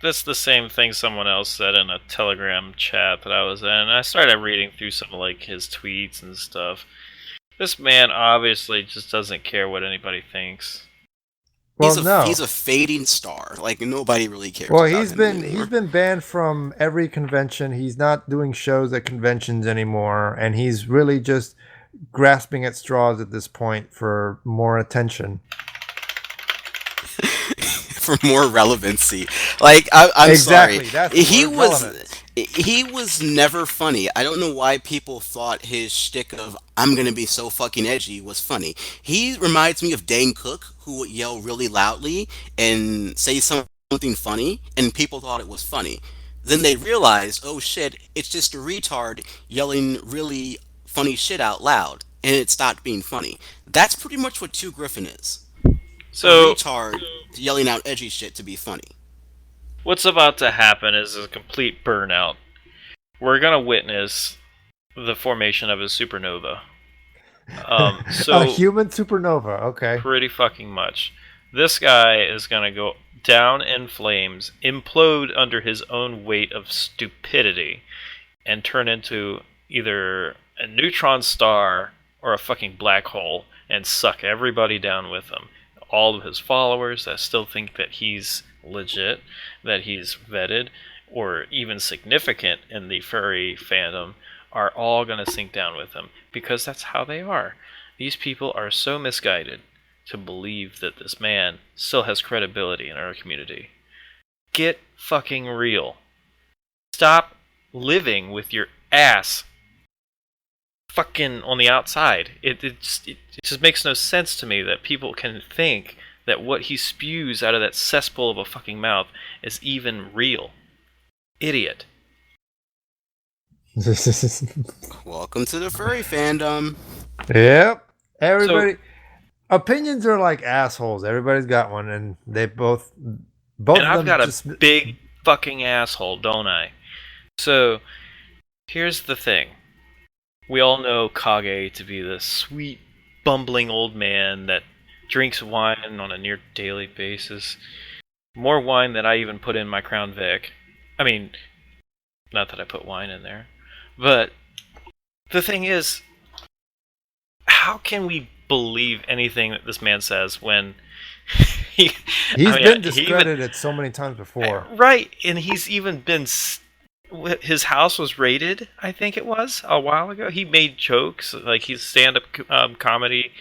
that's the same thing someone else said in a Telegram chat that I was in. I started reading through some of like his tweets and stuff. This man obviously just doesn't care what anybody thinks. Well, He's no. he's a fading star. Like nobody really cares. Well, about he's him been anymore. banned from every convention. He's not doing shows at conventions anymore, and he's really just grasping at straws at this point for more attention. For more relevancy. Like I'm Exactly, sorry, that's the he word, was relevance. he was never funny. I don't know why people thought his shtick of "I'm gonna be so fucking edgy" was funny. He reminds me of Dane Cook, who would yell really loudly and say something funny, and people thought it was funny. Then they realized, oh shit, it's just a retard yelling really funny shit out loud, and it stopped being funny. That's pretty much what Two Griffin is. A So retard yelling out edgy shit to be funny. what's about to happen is a complete burnout. We're gonna witness the formation of a supernova. A human supernova. Okay. Pretty fucking much. This guy is gonna go down in flames, implode under his own weight of stupidity, and turn into either a neutron star or a fucking black hole and suck everybody down with him. All of his followers that still think that he's legit, that he's vetted, or even significant in the furry fandom are all going to sink down with him because that's how they are. These people are so misguided to believe that this man still has credibility in our community. Get fucking real. Stop living with your ass fucking on the outside. It just makes no sense to me that people can think that what he spews out of that cesspool of a fucking mouth is even real. Idiot. Welcome to the furry fandom. Yep. Everybody. Opinions are like assholes. Everybody's got one, and they both And of I've them got just a big fucking asshole, don't I? So, here's the thing. We all know Kage to be the sweet, bumbling old man that drinks wine on a near daily basis. More wine than I even put in my Crown Vic. I mean, not that I put wine in there. But the thing is, how can we believe anything that this man says when he's been discredited so many times before? Right, and he's even been... His house was raided, I think it was, a while ago. He made jokes, like his stand-up comedy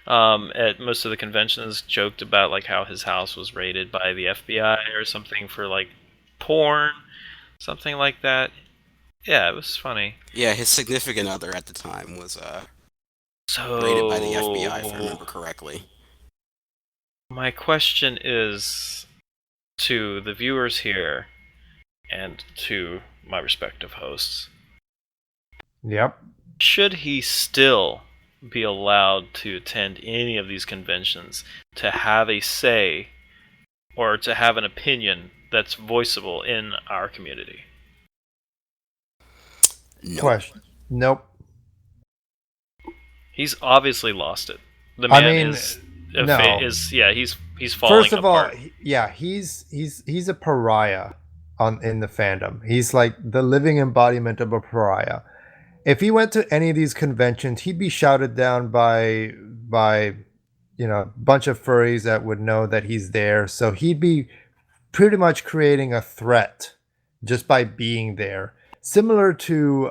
at most of the conventions joked about like how his house was raided by the FBI or something for like porn, something like that. Yeah, it was funny. Yeah, his significant other at the time was raided by the FBI, if I remember correctly. My question is to the viewers here and to my respective hosts. Yep. Should he still be allowed to attend any of these conventions, to have a say or to have an opinion that's voiceable in our community? Nope. Question. Nope. He's obviously lost it. The man is he's falling First of apart. all, he's a pariah in the fandom. He's like the living embodiment of a pariah. If he went to any of these conventions, he'd be shouted down by a bunch of furries that would know that he's there. So he'd be pretty much creating a threat just by being there. Similar to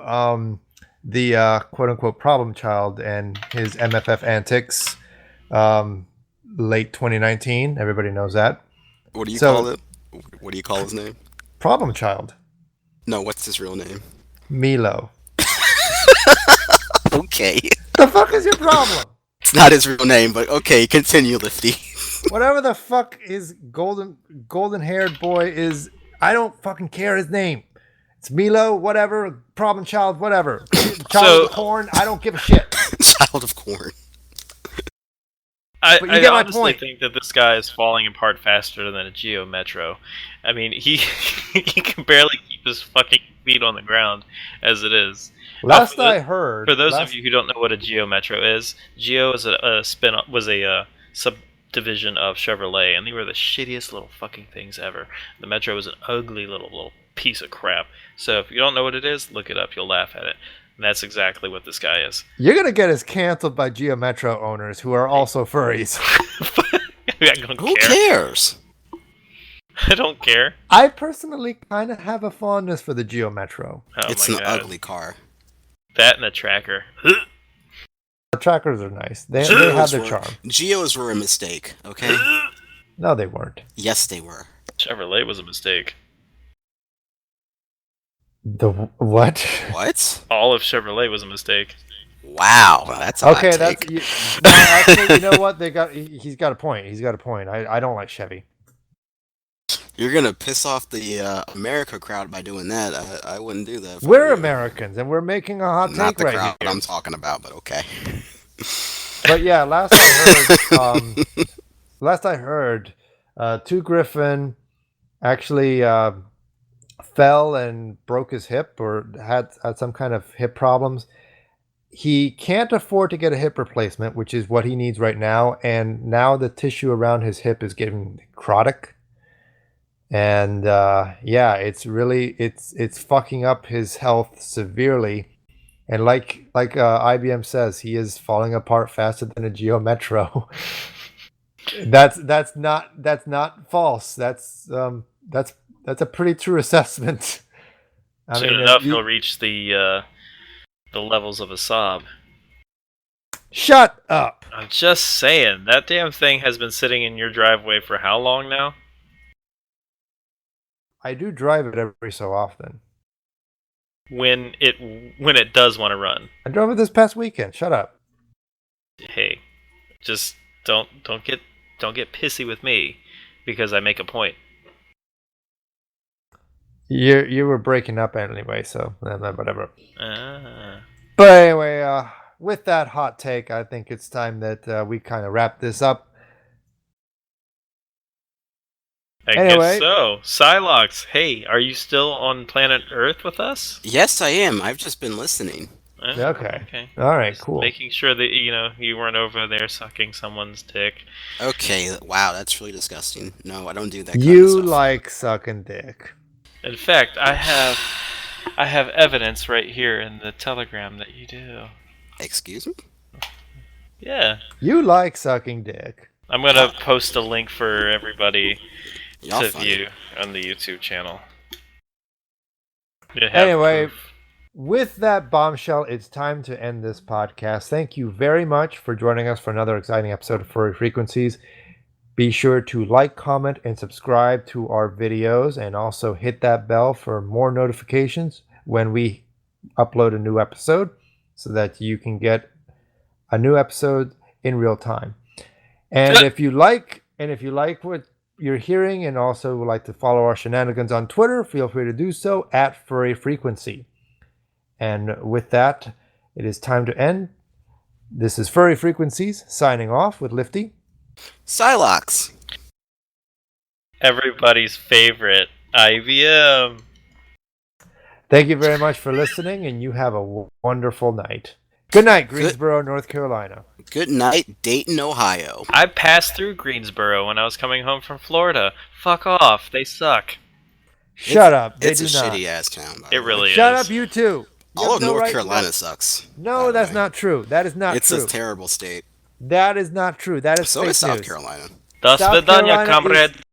the quote-unquote problem child and his MFF antics late 2019. Everybody knows that. What do you call it? What do you call his name? Problem child. No, what's his real name? Milo. Okay. The fuck is your problem? It's not his real name, but okay, continue, Lifty. Whatever the fuck his golden-haired boy is, I don't fucking care his name. It's Milo, whatever, problem child, whatever. Child of corn, I don't give a shit. Child of corn. I honestly think that this guy is falling apart faster than a Geo Metro. I mean, he can barely keep his fucking feet on the ground as it is. Last I heard, for those of you who don't know what a Geo Metro is, Geo is a subdivision of Chevrolet, and they were the shittiest little fucking things ever. The Metro was an ugly little piece of crap. So if you don't know what it is, look it up. You'll laugh at it. And that's exactly what this guy is. You're going to get us canceled by Geo Metro owners who are also furries. Who cares? I don't care. I personally kind of have a fondness for the Geo Metro. Oh, it's an ugly car. That and a tracker. The trackers are nice. They have their charm. Geos were a mistake, okay? No, they weren't. Yes, they were. Chevrolet was a mistake. The what? What? All of Chevrolet was a mistake. Wow, that's a okay. hot take. Actually, you know what? He's got a point. He's got a point. I don't like Chevy. You're gonna piss off the America crowd by doing that. I wouldn't do that. We're Americans, and we're making a hot Not take the right crowd here. I'm talking about, but okay. But yeah, last I heard, Two Griffin actually fell and broke his hip or had some kind of hip problems. He can't afford to get a hip replacement, which is what he needs right now. And now the tissue around his hip is getting necrotic. And it's really it's fucking up his health severely. And like IBM says, he is falling apart faster than a Geo Metro. that's not false. That's a pretty true assessment. Soon enough, he'll reach the levels of a Saab. Shut up! I'm just saying, that damn thing has been sitting in your driveway for how long now? I do drive it every so often. When it does want to run. I drove it this past weekend. Shut up. Hey, just don't get pissy with me because I make a point. You were breaking up anyway, so whatever. Ah. But anyway, with that hot take, I think it's time that we kind of wrap this up. I guess so. Psylocke, hey, are you still on planet Earth with us? Yes, I am. I've just been listening. Okay. All right, Just cool. making sure that you weren't over there sucking someone's dick. Okay, wow, that's really disgusting. No, I don't do that kind of You stuff. like sucking dick. In fact, I have evidence right here in the telegram that you do. Excuse me? Yeah. You like sucking dick. I'm gonna post a link for everybody Y'all to funny. view on the YouTube channel. You have Anyway, proof. with that bombshell, it's time to end this podcast. Thank you very much for joining us for another exciting episode of Furry Frequencies. Be sure to like, comment, and subscribe to our videos, and also hit that bell for more notifications when we upload a new episode so that you can get a new episode in real time. And if you like what you're hearing and also would like to follow our shenanigans on Twitter, feel free to do so at Furry Frequency. And with that, it is time to end. This is Furry Frequencies signing off with Lifty. Psylocke. Everybody's favorite IBM. Thank you very much for listening, and you have a wonderful night. Good night, Greensboro, North Carolina. Good night, Dayton, Ohio. I passed through Greensboro when I was coming home from Florida. Fuck off. They suck. Shut up. They It's do a not. shitty ass town. By It the way. really Shut is. up, you two. All of No North right- Carolina sucks. No, that's not true. That is not It's true. a terrible state. That is not true. That is So fake is South news. Carolina. До South свидания, Carolina comrade.